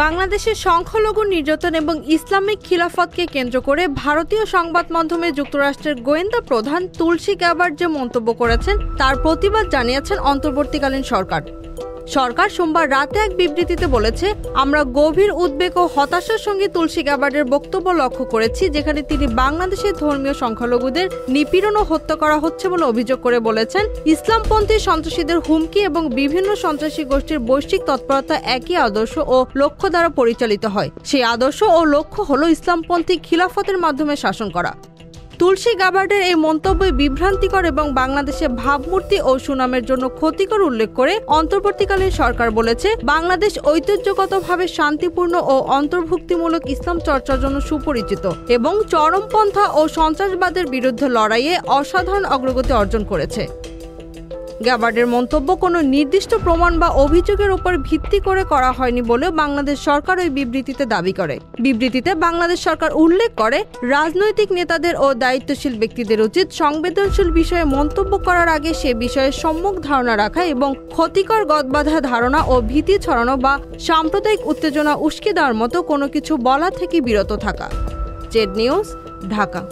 বাংলাদেশের সংখ্যালঘু নির্যাতন এবং ইসলামিক খিলাফতকে কেন্দ্র করে ভারতীয় সংবাদ মাধ্যমে যুক্তরাষ্ট্রের গোয়েন্দা প্রধান তুলসী গ্যাবার্ড যে মন্তব্য করেছেন তার প্রতিবাদ জানিয়েছেন অন্তর্বর্তীকালীন সরকার। সরকার সোমবার রাতে এক বিবৃতিতে বলেছে, আমরা গভীর উদ্বেগ ও হতাশার সঙ্গে তুলসী গ্যাবার্ডের বক্তব্য লক্ষ্য করেছি, যেখানে তিনি বাংলাদেশের ধর্মীয় সংখ্যালঘুদের নিপীড়ন ও হত্যা করা হচ্ছে বলে অভিযোগ করে বলেছেন, ইসলামপন্থী সন্ত্রাসীদের হুমকি এবং বিভিন্ন সন্ত্রাসী গোষ্ঠীর বৈশ্বিক তৎপরতা একই আদর্শ ও লক্ষ্য দ্বারা পরিচালিত হয়। সেই আদর্শ ও লক্ষ্য হল ইসলামপন্থী খিলাফতের মাধ্যমে শাসন করা। তুলসী গ্যাবার্ডের এই মন্তব্যে বিভ্রান্তিকর এবং বাংলাদেশের ভাবমূর্তি ও সুনামের জন্য ক্ষতিকর উল্লেখ করে অন্তর্বর্তীকালীন সরকার বলেছে, বাংলাদেশ ঐতিহ্যগতভাবে শান্তিপূর্ণ ও অন্তর্ভুক্তিমূলক ইসলাম চর্চার জন্য সুপরিচিত এবং চরমপন্থা ও সন্ত্রাসবাদের বিরুদ্ধে লড়াইয়ে অসাধারণ অগ্রগতি অর্জন করেছে। গ্যাবার্ডের মন্তব্য কোনো নির্দিষ্ট প্রমাণ বা অভিযোগের উপর ভিত্তি করে করা হয়নি বলেও বাংলাদেশ সরকার ওই বিবৃতিতে দাবি করে। বিবৃতিতে বাংলাদেশ সরকার উল্লেখ করে, রাজনৈতিক নেতাদের ও দায়িত্বশীল ব্যক্তিদের উচিত সংবেদনশীল বিষয়ে মন্তব্য করার আগে সে বিষয়ে সম্যক ধারণা রাখা এবং ক্ষতিকর গদবাঁধা ধারণা ও ভীতি ছড়ানো বা সাম্প্রদায়িক উত্তেজনা উস্কে দেওয়ার মতো কোনো কিছু বলা থেকে বিরত থাকা। Z news, Dhaka.